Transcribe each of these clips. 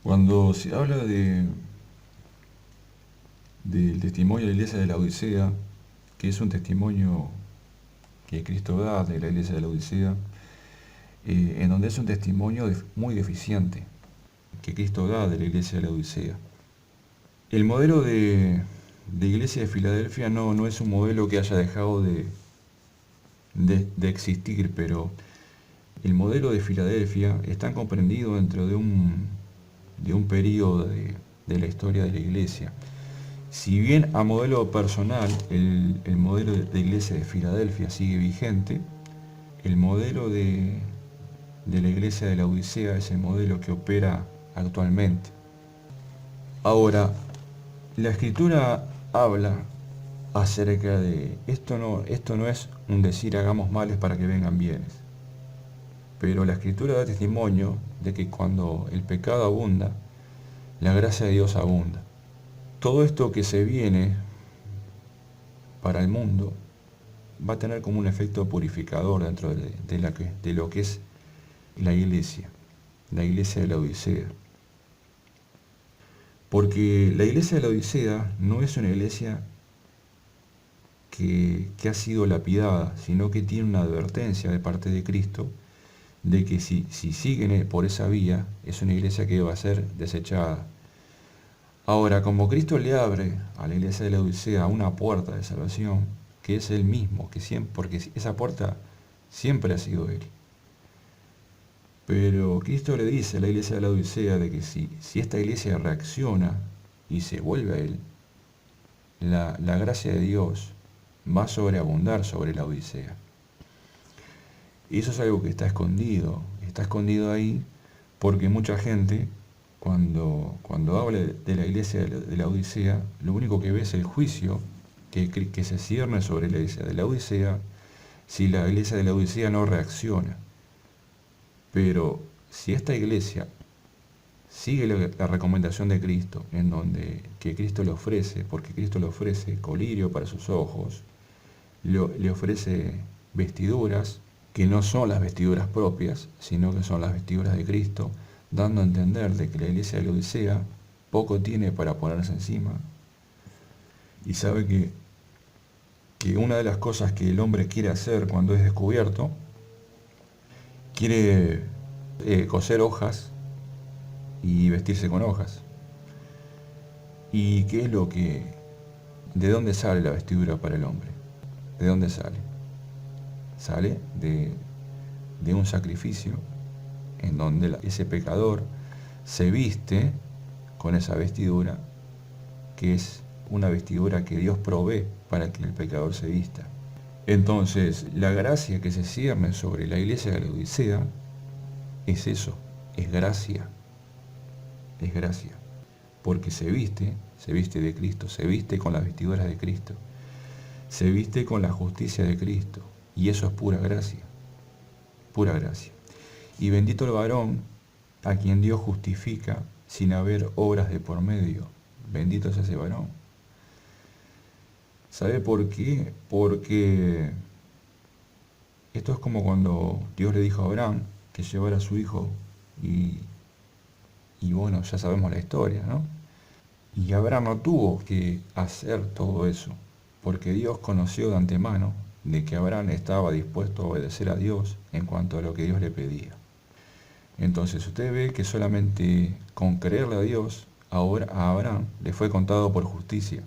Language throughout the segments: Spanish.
Cuando se habla del testimonio de la iglesia de la Odisea, que es un testimonio que Cristo da de la iglesia de la Odisea, en donde es un testimonio muy deficiente que Cristo da de la iglesia de la Odisea. El modelo de iglesia de Filadelfia no es un modelo que haya dejado de existir, pero el modelo de Filadelfia está comprendido dentro de un periodo de la historia de la iglesia. Si bien a modelo personal el modelo de iglesia de Filadelfia sigue vigente, el modelo de la iglesia de la Odisea es el modelo que opera actualmente. Ahora, la escritura habla acerca de esto no es un decir hagamos males para que vengan bienes, pero la escritura da testimonio de que cuando el pecado abunda, la gracia de Dios abunda. Todo esto que se viene para el mundo va a tener como un efecto purificador dentro de lo que es la iglesia de la Odisea. Porque la iglesia de la Odisea no es una iglesia que ha sido lapidada, sino que tiene una advertencia de parte de Cristo de que si siguen por esa vía, es una iglesia que va a ser desechada. Ahora, como Cristo le abre a la iglesia de la Odisea una puerta de salvación, que es Él mismo, porque esa puerta siempre ha sido Él. Pero Cristo le dice a la iglesia de la Odisea de que si esta iglesia reacciona y se vuelve a Él, la gracia de Dios va a sobreabundar sobre la Odisea. Y eso es algo que está escondido ahí porque mucha gente cuando habla de la iglesia de la Odisea, lo único que ve es el juicio que se cierne sobre la iglesia de la Odisea si la iglesia de la Odisea no reacciona. Pero si esta iglesia sigue la recomendación de Cristo, en donde que Cristo le ofrece, porque Cristo le ofrece colirio para sus ojos, le ofrece vestiduras que no son las vestiduras propias, sino que son las vestiduras de Cristo, dando a entender de que la iglesia de la Odisea poco tiene para ponerse encima, y sabe que una de las cosas que el hombre quiere hacer cuando es descubierto, quiere coser hojas y vestirse con hojas. ¿Y qué es de dónde sale la vestidura para el hombre? ¿De dónde sale? Sale de un sacrificio en donde ese pecador se viste con esa vestidura, que es una vestidura que Dios provee para que el pecador se vista. Entonces, la gracia que se cierne sobre la iglesia de la Odisea es eso, es gracia, porque se viste de Cristo, se viste con las vestiduras de Cristo, se viste con la justicia de Cristo, y eso es pura gracia, pura gracia. Y bendito el varón a quien Dios justifica sin haber obras de por medio. Bendito es ese varón. ¿Sabe por qué? Porque esto es como cuando Dios le dijo a Abraham que llevara a su hijo y bueno, ya sabemos la historia, ¿no? Y Abraham no tuvo que hacer todo eso, porque Dios conoció de antemano de que Abraham estaba dispuesto a obedecer a Dios en cuanto a lo que Dios le pedía. Entonces usted ve que solamente con creerle a Dios, ahora a Abraham le fue contado por justicia.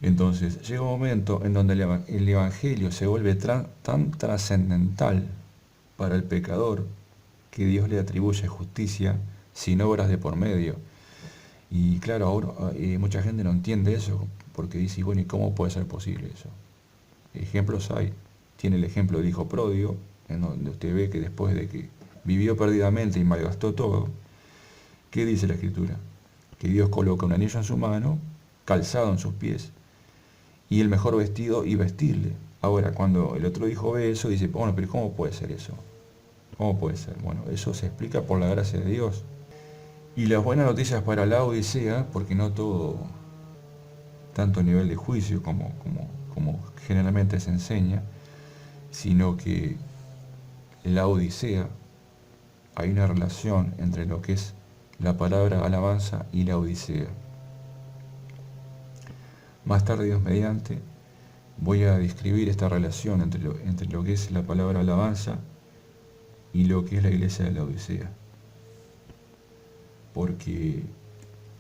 Entonces llega un momento en donde el Evangelio se vuelve tan trascendental para el pecador que Dios le atribuye justicia sin obras de por medio. Y claro, ahora mucha gente no entiende eso porque dice, bueno, ¿y cómo puede ser posible eso? Ejemplos hay. Tiene el ejemplo del hijo pródigo, en donde usted ve que después de que vivió perdidamente y malgastó todo, ¿qué dice la Escritura? Que Dios coloca un anillo en su mano, calzado en sus pies, y el mejor vestido y vestirle. Ahora, cuando el otro hijo ve eso, dice, bueno, pero ¿cómo puede ser eso? ¿Cómo puede ser? Bueno, eso se explica por la gracia de Dios. Y las buenas noticias para la Odisea, porque no todo, tanto a nivel de juicio como generalmente se enseña, sino que la Odisea, hay una relación entre lo que es la palabra alabanza y la Odisea. Más tarde, Dios mediante, voy a describir esta relación entre lo que es la palabra alabanza y lo que es la iglesia de la Odisea. Porque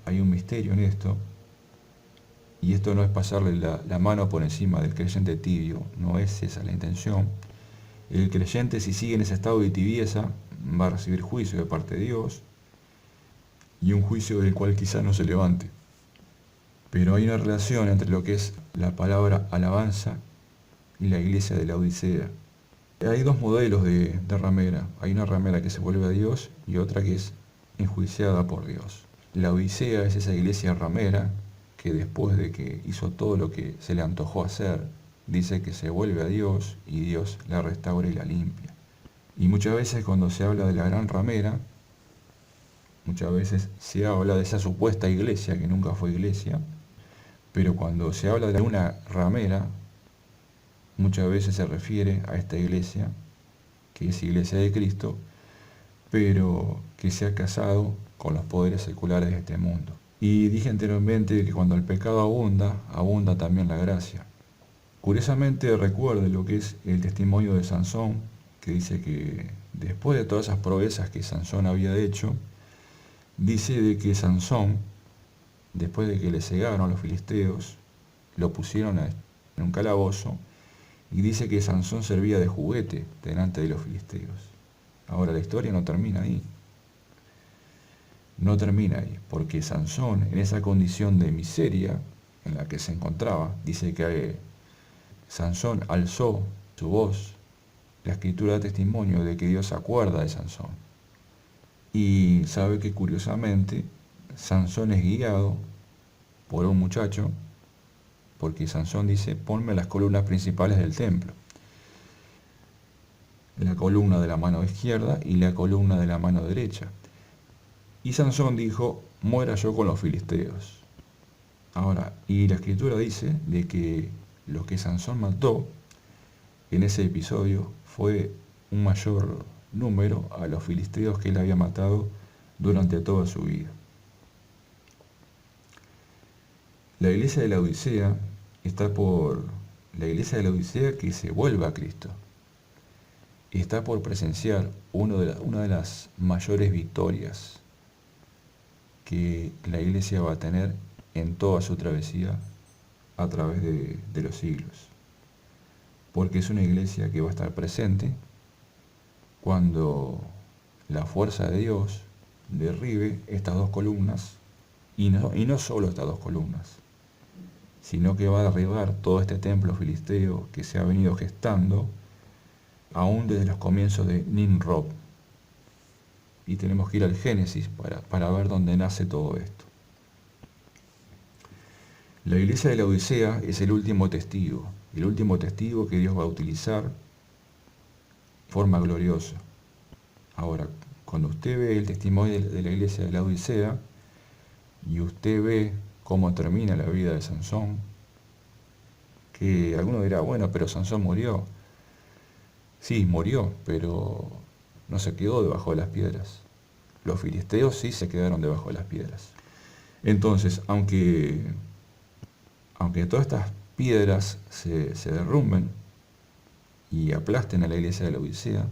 hay un misterio en esto, y esto no es pasarle la mano por encima del creyente tibio, no es esa la intención. El creyente, si sigue en ese estado de tibieza, va a recibir juicio de parte de Dios, y un juicio del cual quizá no se levante. Pero hay una relación entre lo que es la palabra alabanza y la iglesia de la Odisea. Hay dos modelos de ramera. Hay una ramera que se vuelve a Dios y otra que es enjuiciada por Dios. La Odisea es esa iglesia ramera que después de que hizo todo lo que se le antojó hacer, dice que se vuelve a Dios y Dios la restaura y la limpia. Y muchas veces cuando se habla de la gran ramera, muchas veces se habla de esa supuesta iglesia que nunca fue iglesia, pero cuando se habla de una ramera, muchas veces se refiere a esta iglesia, que es iglesia de Cristo, pero que se ha casado con los poderes seculares de este mundo. Y dije anteriormente que cuando el pecado abunda, abunda también la gracia. Curiosamente recuerde lo que es el testimonio de Sansón, que dice que después de todas esas proezas que Sansón había hecho, dice de que Sansón, después de que le cegaron a los filisteos, lo pusieron en un calabozo, y dice que Sansón servía de juguete delante de los filisteos. Ahora la historia no termina ahí. No termina ahí, porque Sansón, en esa condición de miseria en la que se encontraba, dice que Sansón alzó su voz. La escritura da testimonio de que Dios se acuerda de Sansón. Y sabe que curiosamente Sansón es guiado por un muchacho, porque Sansón dice, ponme las columnas principales del templo. La columna de la mano izquierda y la columna de la mano derecha. Y Sansón dijo, muera yo con los filisteos. Ahora, y la escritura dice de que lo que Sansón mató en ese episodio fue un mayor número a los filisteos que él había matado durante toda su vida. La iglesia de la Odisea está por la iglesia de la Odisea que se vuelva a Cristo. Está por presenciar una de las mayores victorias que la iglesia va a tener en toda su travesía a través de los siglos. Porque es una iglesia que va a estar presente cuando la fuerza de Dios derribe estas dos columnas, y no solo estas dos columnas, sino que va a derribar todo este templo filisteo que se ha venido gestando aún desde los comienzos de Nimrod. Y tenemos que ir al Génesis para ver dónde nace todo esto. La iglesia de la Odisea es el último testigo que Dios va a utilizar de forma gloriosa. Ahora, cuando usted ve el testimonio de la iglesia de la Odisea y usted ve cómo termina la vida de Sansón, que alguno dirá, bueno, pero Sansón murió. Sí, murió, pero no se quedó debajo de las piedras. Los filisteos sí se quedaron debajo de las piedras. Entonces, aunque todas estas piedras se derrumben y aplasten a la iglesia de la Odisea,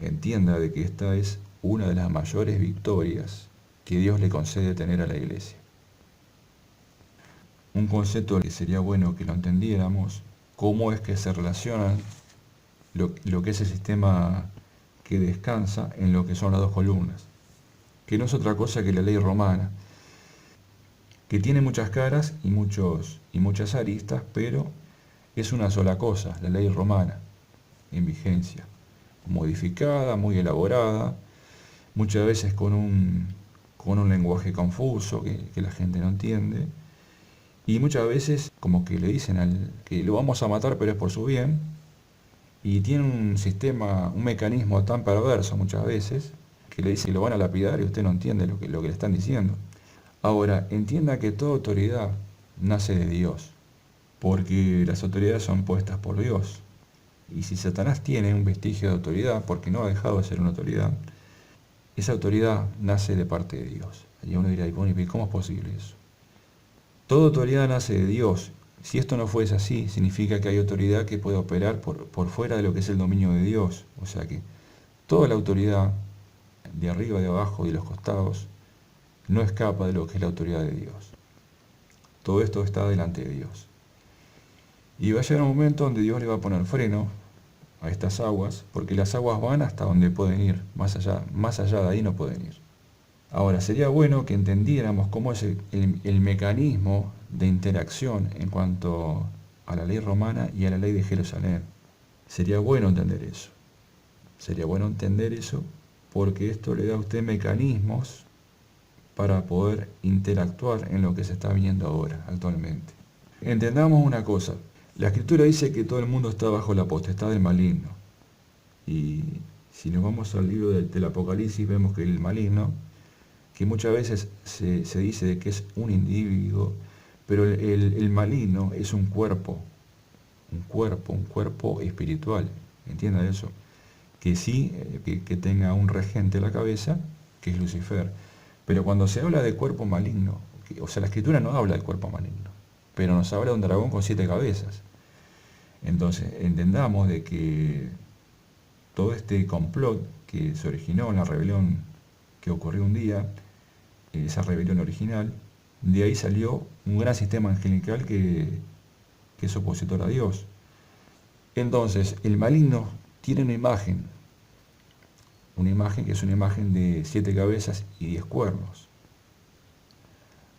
entienda de que esta es una de las mayores victorias que Dios le concede tener a la iglesia. Un concepto que sería bueno que lo entendiéramos, cómo es que se relacionan lo que es el sistema que descansa en lo que son las dos columnas, que no es otra cosa que la ley romana, que tiene muchas caras y muchas aristas, pero es una sola cosa, la ley romana, en vigencia, modificada, muy elaborada, muchas veces con un lenguaje confuso que la gente no entiende, y muchas veces como que le dicen que lo vamos a matar pero es por su bien, y tiene un mecanismo tan perverso muchas veces, que le dicen que lo van a lapidar y usted no entiende lo que le están diciendo. Ahora, entienda que toda autoridad nace de Dios, porque las autoridades son puestas por Dios. Y si Satanás tiene un vestigio de autoridad, porque no ha dejado de ser una autoridad, esa autoridad nace de parte de Dios. Y uno dirá, bueno, ¿y cómo es posible eso? Toda autoridad nace de Dios. Si esto no fuese así, significa que hay autoridad que puede operar por fuera de lo que es el dominio de Dios. O sea que toda la autoridad, de arriba, de abajo y de los costados, no escapa de lo que es la autoridad de Dios. Todo esto está delante de Dios. Y va a llegar un momento donde Dios le va a poner freno a estas aguas, porque las aguas van hasta donde pueden ir, más allá de ahí no pueden ir. Ahora, sería bueno que entendiéramos cómo es el mecanismo de interacción en cuanto a la ley romana y a la ley de Jerusalén. Sería bueno entender eso. Sería bueno entender eso porque esto le da a usted mecanismos para poder interactuar en lo que se está viendo ahora, actualmente. Entendamos una cosa. La Escritura dice que todo el mundo está bajo la potestad del maligno. Y si nos vamos al libro del Apocalipsis, vemos que el maligno, que muchas veces se dice de que es un individuo, pero el maligno es un cuerpo espiritual, ¿entiendan eso? Que sí, que tenga un regente a la cabeza, que es Lucifer. Pero cuando se habla de cuerpo maligno, o sea, la Escritura no habla del cuerpo maligno, pero nos habla de un dragón con 7 cabezas. Entonces, entendamos de que todo este complot que se originó en la rebelión que ocurrió un día, esa rebelión original, de ahí salió un gran sistema angelical que es opositor a Dios. Entonces, el maligno tiene una imagen que es una imagen de 7 cabezas y 10 cuernos.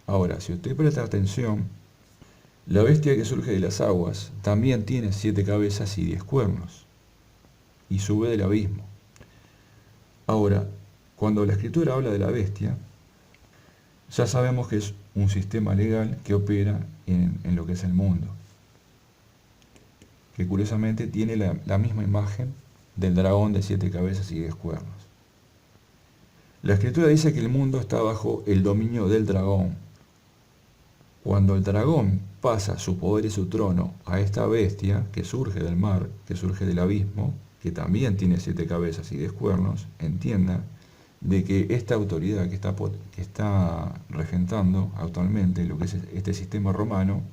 Ahora, si usted presta atención, la bestia que surge de las aguas también tiene 7 cabezas y 10 cuernos, y sube del abismo. Ahora, cuando la Escritura habla de la bestia, ya sabemos que es un sistema legal que opera en lo que es el mundo, que curiosamente tiene la misma imagen del dragón de 7 cabezas y 10 cuernos. La Escritura dice que el mundo está bajo el dominio del dragón. Cuando el dragón pasa su poder y su trono a esta bestia que surge del mar, que surge del abismo, que también tiene 7 cabezas y 10 cuernos, entienda de que esta autoridad que está regentando actualmente lo que es este sistema romano,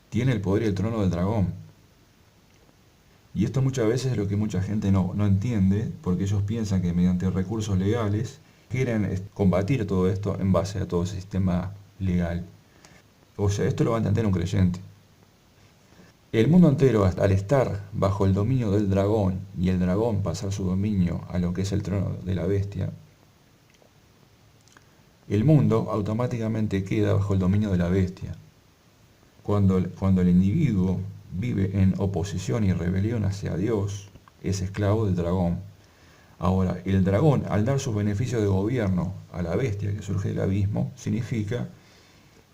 tiene el poder y el trono del dragón. Y esto muchas veces es lo que mucha gente no entiende, porque ellos piensan que mediante recursos legales quieren combatir todo esto en base a todo ese sistema legal. O sea, esto lo va a entender un creyente. El mundo entero, al estar bajo el dominio del dragón y el dragón pasar su dominio a lo que es el trono de la bestia, el mundo automáticamente queda bajo el dominio de la bestia. Cuando el individuo vive en oposición y rebelión hacia Dios, es esclavo del dragón. Ahora, el dragón, al dar sus beneficios de gobierno a la bestia que surge del abismo, significa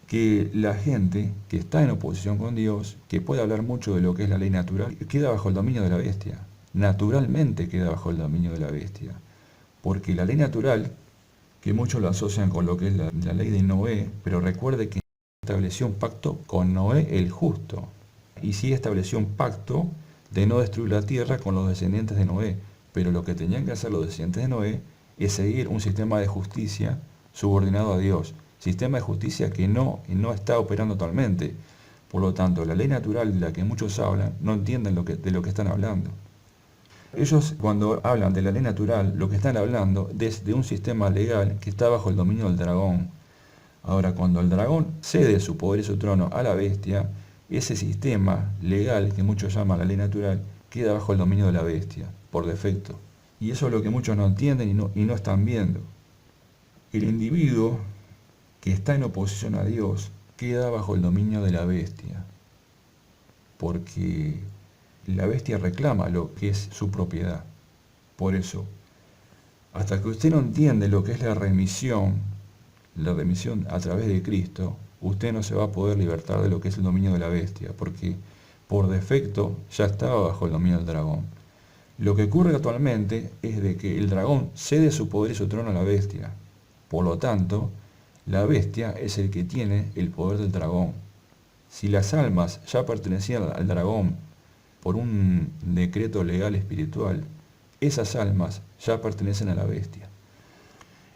que la gente que está en oposición con Dios, que puede hablar mucho de lo que es la ley natural, queda bajo el dominio de la bestia. Naturalmente queda bajo el dominio de la bestia. Porque la ley natural, que muchos lo asocian con lo que es la ley de Noé, pero recuerde que estableció un pacto con Noé el justo. Y sí estableció un pacto de no destruir la tierra con los descendientes de Noé. Pero lo que tenían que hacer los descendientes de Noé es seguir un sistema de justicia subordinado a Dios. Sistema de justicia que no está operando totalmente. Por lo tanto, la ley natural de la que muchos hablan no entienden de lo que están hablando. Ellos, cuando hablan de la ley natural, lo que están hablando es de un sistema legal que está bajo el dominio del dragón. Ahora, cuando el dragón cede su poder y su trono a la bestia, ese sistema legal que muchos llaman la ley natural queda bajo el dominio de la bestia, por defecto. Y eso es lo que muchos no entienden y no están viendo. El individuo que está en oposición a Dios queda bajo el dominio de la bestia, porque la bestia reclama lo que es su propiedad. Por eso, hasta que usted no entiende lo que es la remisión a través de Cristo, usted no se va a poder libertar de lo que es el dominio de la bestia, porque por defecto ya estaba bajo el dominio del dragón. Lo que ocurre actualmente es de que el dragón cede su poder y su trono a la bestia. Por lo tanto, la bestia es el que tiene el poder del dragón. Si las almas ya pertenecían al dragón por un decreto legal espiritual, esas almas ya pertenecen a la bestia.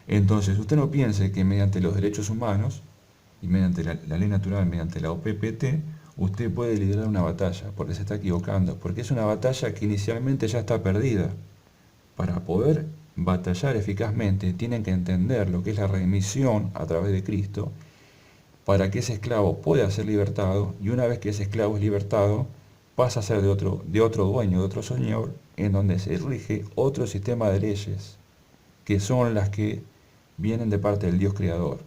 Entonces, usted no piense que mediante los derechos humanos y mediante la ley natural, mediante la OPPT, usted puede liderar una batalla, porque se está equivocando, porque es una batalla que inicialmente ya está perdida. Para poder batallar eficazmente, tienen que entender lo que es la remisión a través de Cristo, para que ese esclavo pueda ser libertado, y una vez que ese esclavo es libertado, pasa a ser de otro dueño, de otro señor, en donde se rige otro sistema de leyes, que son las que vienen de parte del Dios Creador.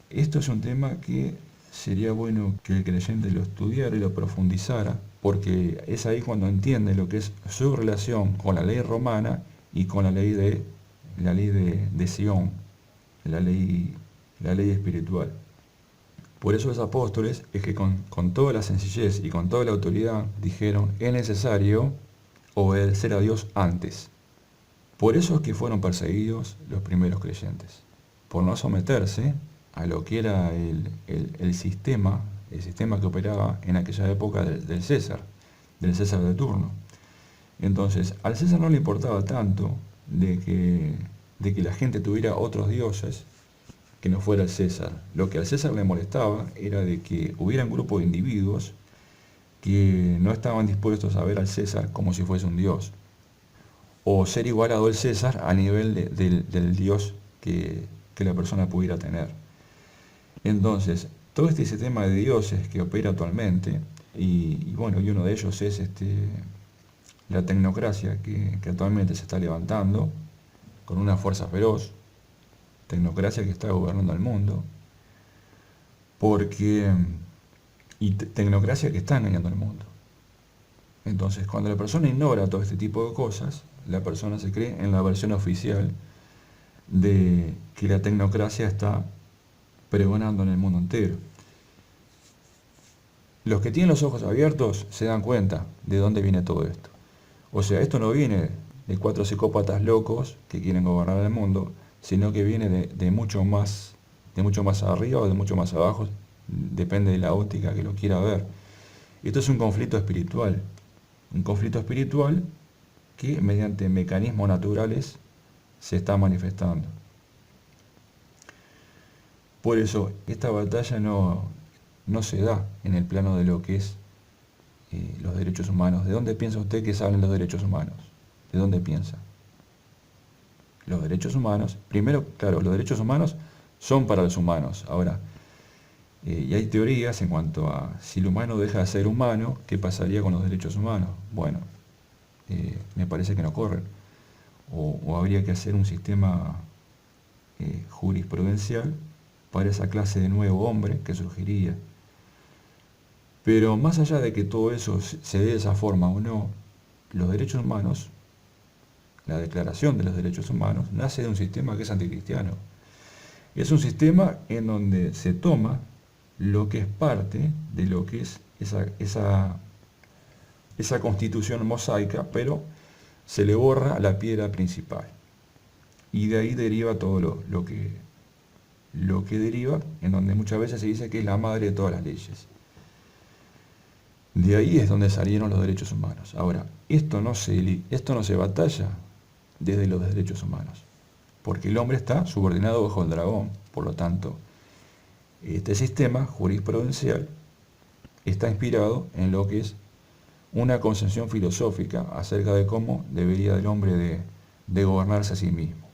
Esto es un tema que sería bueno que el creyente lo estudiara y lo profundizara, porque es ahí cuando entiende lo que es su relación con la ley romana y con la ley de Sion, la ley espiritual. Por eso los apóstoles es que con toda la sencillez y con toda la autoridad dijeron, es necesario obedecer a Dios antes. Por eso es que fueron perseguidos los primeros creyentes, por no someterse a lo que era el sistema que operaba en aquella época del César de turno. Entonces, al César no le importaba tanto de que la gente tuviera otros dioses que no fuera el César. Lo que al César le molestaba era de que hubiera un grupo de individuos que no estaban dispuestos a ver al César como si fuese un dios, o ser igualado al César a nivel del dios que la persona pudiera tener. Entonces, todo este sistema de dioses que opera actualmente, y bueno, y uno de ellos es la tecnocracia que actualmente se está levantando con una fuerza feroz, tecnocracia que está gobernando el mundo, tecnocracia que está engañando al mundo. Entonces, cuando la persona ignora todo este tipo de cosas, la persona se cree en la versión oficial de que la tecnocracia está pregonando en el mundo entero. Los que tienen los ojos abiertos se dan cuenta de dónde viene todo esto. O sea, esto no viene de 4 psicópatas locos que quieren gobernar el mundo, sino que viene de mucho más arriba o de mucho más abajo, depende de la óptica que lo quiera ver. Esto es un conflicto espiritual que mediante mecanismos naturales se está manifestando. Por eso, esta batalla no se da en el plano de lo que es los derechos humanos. ¿De dónde piensa usted que salen los derechos humanos? ¿De dónde piensa? Los derechos humanos, primero, claro, los derechos humanos son para los humanos. Ahora, y hay teorías en cuanto a si el humano deja de ser humano, ¿qué pasaría con los derechos humanos? Bueno, me parece que no corren. O habría que hacer un sistema jurisprudencial para esa clase de nuevo hombre que surgiría. Pero más allá de que todo eso se dé de esa forma o no, los derechos humanos, la Declaración de los Derechos Humanos, nace de un sistema que es anticristiano. Es un sistema en donde se toma lo que es parte de lo que es esa constitución mosaica, pero se le borra la piedra principal. Y de ahí deriva todo lo que deriva, en donde muchas veces se dice que es la madre de todas las leyes. De ahí es donde salieron los derechos humanos. Ahora, esto no se batalla desde los derechos humanos, porque el hombre está subordinado bajo el dragón. Por lo tanto, este sistema jurisprudencial está inspirado en lo que es una concepción filosófica acerca de cómo debería el hombre de gobernarse a sí mismo.